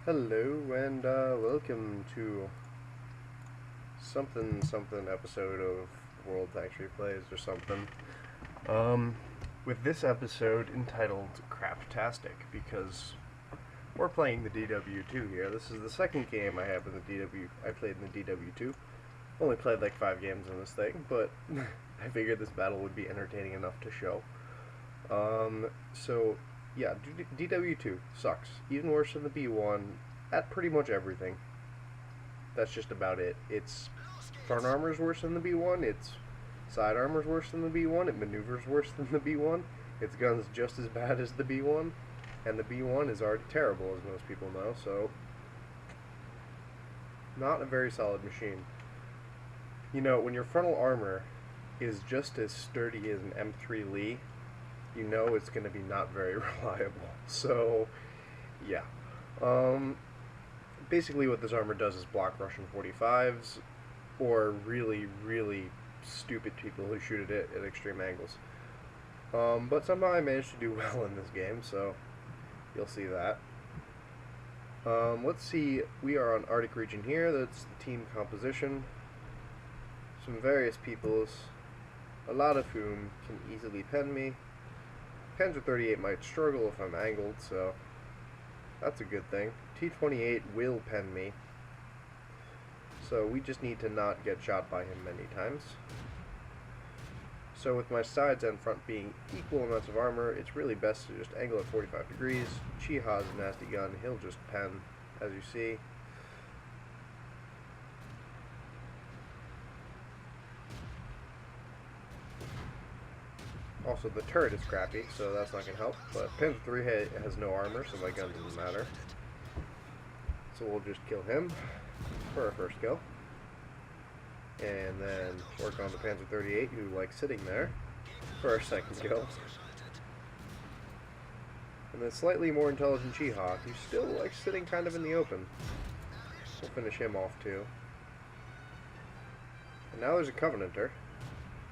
Hello and welcome to something episode of World Actually Plays or something. Um, with this episode entitled Craptastic because we're playing the DW2 here. This is the second game I have in the DW. I played in the DW2. Only played like 5 games in this thing, but I figured this battle would be entertaining enough to show. So yeah, DW2 sucks. Even worse than the B1 at pretty much everything. That's just about it. Its front armor's worse than the B1. Its side armor's worse than the B1. It maneuvers worse than the B1. Its gun's just as bad as the B1. And the B1 is already terrible, as most people know, so not a very solid machine. You know, when your frontal armor is just as sturdy as an M3 Lee, you know it's going to be not very reliable. So, yeah. Basically what this armor does is block Russian 45s, or really, really stupid people who shoot at it at extreme angles. But somehow I managed to do well in this game, so you'll see that. Let's see, we are on Arctic region here, that's the team composition. Some various peoples, a lot of whom can easily pen me. Panzer 38 might struggle if I'm angled, so that's a good thing. T-28 will pen me, so we just need to not get shot by him many times. So with my sides and front being equal amounts of armor, it's really best to just angle at 45 degrees. Chiha's a nasty gun, he'll just pen, as you see. Also, the turret is crappy, so that's not going to help. But Panzer 3 has no armor, so my gun doesn't matter. So we'll just kill him for our first kill. And then work on the Panzer 38, who likes sitting there, for our second kill. And then slightly more intelligent Chiha, who still likes sitting kind of in the open. We'll finish him off too. And now there's a Covenanter,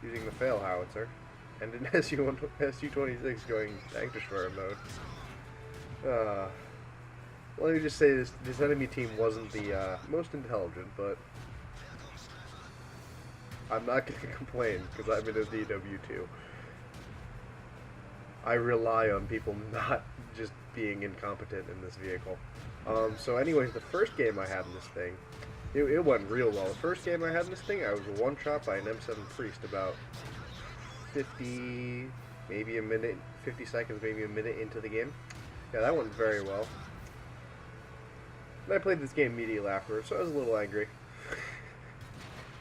using the fail howitzer. And an SU-26 going tank destroyer mode. Let me just say this enemy team wasn't the most intelligent, but I'm not going to complain because I'm in a DW2. I rely on people not just being incompetent in this vehicle. So anyways, the first game I had in this thing, it went real well. The first game I had in this thing, I was one shot by an M7 Priest about 50, maybe a minute, 50 seconds, maybe a minute into the game. Yeah, that went very well. And I played this game immediately afterwards, so I was a little angry.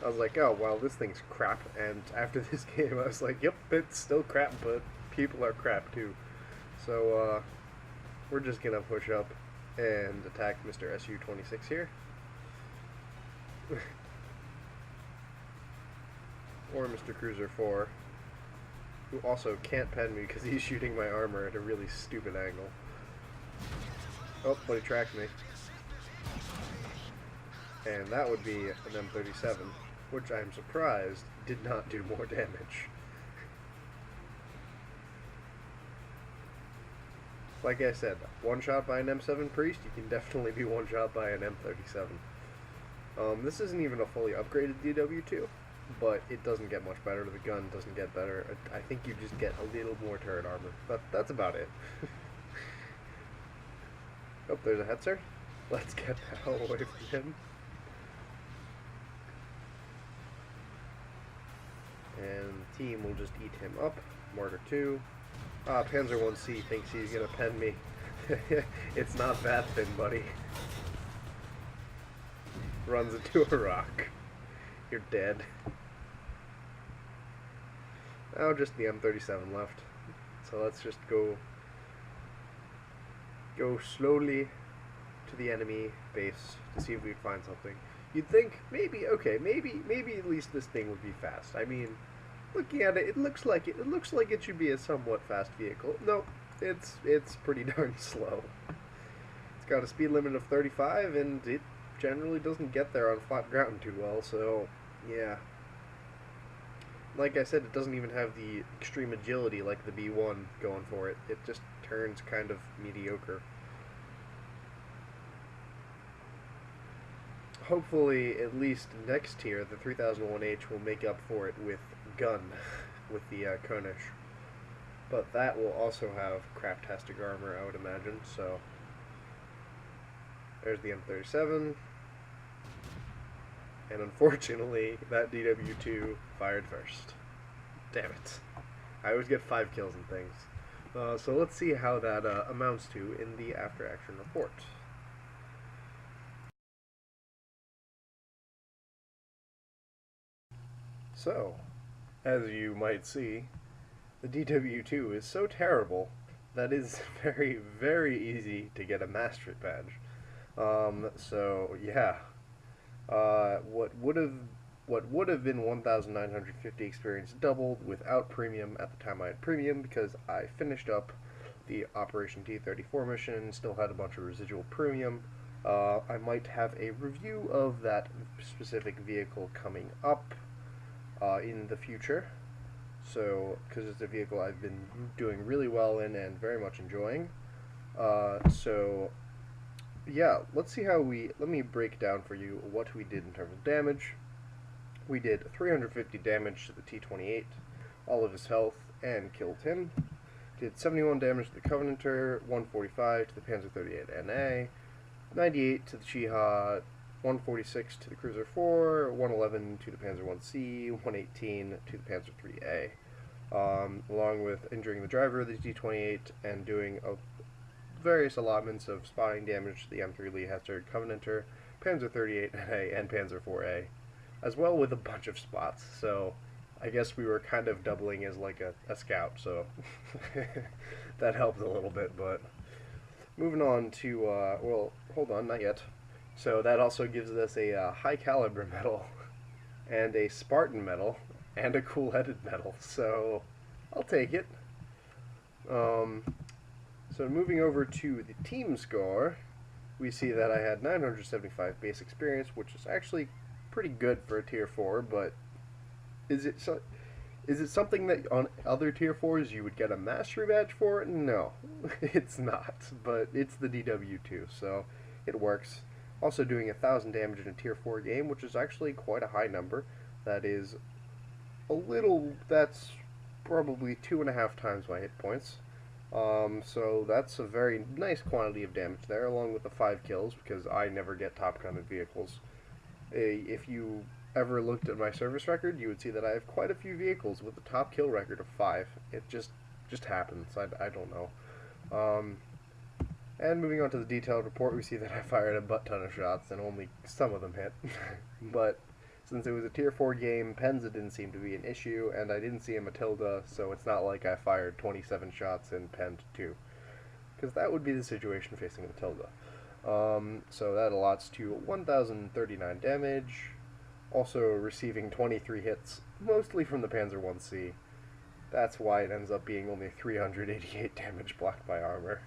I was like, oh, wow, this thing's crap. And after this game, I was like, yep, it's still crap, but people are crap too. So, we're just gonna push up and attack Mr. SU-26 here. Or Mr. Cruiser 4. Who also can't pen me because he's shooting my armor at a really stupid angle. Oh, but he tracked me. And that would be an M37, which I'm surprised did not do more damage. Like I said, one shot by an M7 Priest, you can definitely be one shot by an M37. This isn't even a fully upgraded DW2. But it doesn't get much better. The gun doesn't get better. I think you just get a little more turret armor. That's about it. Oh, there's a Hetzer. Let's get the hell away from him. And the team will just eat him up. Mortar 2. Panzer 1C thinks he's gonna pen me. It's not that thin, buddy. Runs into a rock. You're dead. Now just the M37 left. So let's just go slowly to the enemy base to see if we can find something. You'd think maybe at least this thing would be fast. I mean, looking at it, it looks like it should be a somewhat fast vehicle. No, it's pretty darn slow. It's got a speed limit of 35 and it generally doesn't get there on flat ground too well, so yeah. Like I said, it doesn't even have the extreme agility like the B1 going for it. It just turns kind of mediocre. hopefully, at least next tier, the 3001H will make up for it with gun, with the Konish. But that will also have Craptastic armor, I would imagine. So there's the M37, and unfortunately, that DW2 fired first. Damn it! I always get 5 kills and things. So let's see how that amounts to in the after-action report. So, as you might see, the DW2 is so terrible that it's very, very easy to get a Mastery badge. So yeah, what would have been 1,950 experience doubled without premium at the time I had premium because I finished up the Operation T-34 mission, still had a bunch of residual premium. I might have a review of that specific vehicle coming up in the future. So, because it's a vehicle I've been doing really well in and very much enjoying. So, yeah, let's see how let me break down for you what we did in terms of damage. We did 350 damage to the T-28, all of his health, and killed him. Did 71 damage to the Covenanter, 145 to the Panzer 38 NA, 98 to the Chiha, 146 to the Cruiser 4, 111 to the Panzer 1C, 118 to the Panzer 3A. Along with injuring the driver of the T-28 and doing various allotments of spotting damage to the M3 Lee Hester Covenanter, Panzer 38A, and Panzer 4A, as well with a bunch of spots. So I guess we were kind of doubling as like a scout, so that helped a little bit. But moving on to, well, hold on, not yet. So that also gives us a high caliber medal, and a Spartan medal, and a cool-headed medal. So I'll take it. So moving over to the team score, we see that I had 975 base experience, which is actually pretty good for a tier 4, but is it something that on other tier 4s you would get a mastery badge for? No, it's not, but it's the DW2, so it works. Also doing 1,000 damage in a tier 4 game, which is actually quite a high number. That's probably 2.5 times my hit points. So that's a very nice quantity of damage there, along with the 5 kills, because I never get top gun in vehicles. If you ever looked at my service record, you would see that I have quite a few vehicles with a top kill record of 5. It just happens. I don't know. And moving on to the detailed report, we see that I fired a butt ton of shots and only some of them hit. But since it was a tier 4 game, Penza didn't seem to be an issue, and I didn't see a Matilda, so it's not like I fired 27 shots in Pen 2. Because that would be the situation facing a Matilda. So that allots to 1,039 damage, also receiving 23 hits, mostly from the Panzer 1C. That's why it ends up being only 388 damage blocked by armor.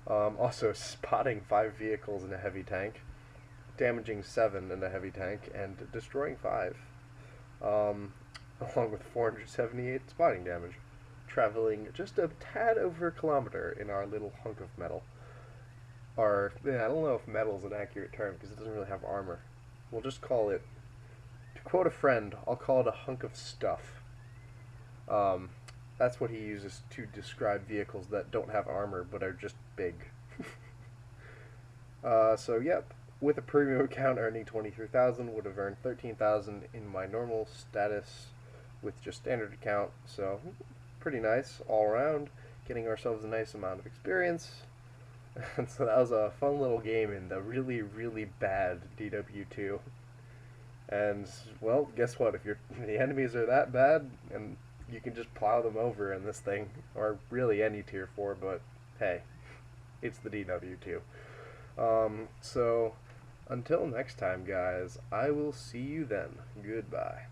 Also spotting 5 vehicles in a heavy tank, damaging 7 in a heavy tank, and destroying 5. Along with 478 spotting damage, traveling just a tad over a kilometer in our little hunk of metal. I don't know if metal is an accurate term because it doesn't really have armor. We'll just call it, to quote a friend, I'll call it a hunk of stuff. That's what he uses to describe vehicles that don't have armor but are just big. So yep, with a premium account earning 23,000, would have earned 13,000 in my normal status with just standard account. So pretty nice all around, getting ourselves a nice amount of experience. And so that was a fun little game in the really, really bad DW2. And, well, guess what? If the enemies are that bad, and you can just plow them over in this thing, or really any tier 4, but hey, it's the DW2. So, until next time, guys, I will see you then. Goodbye.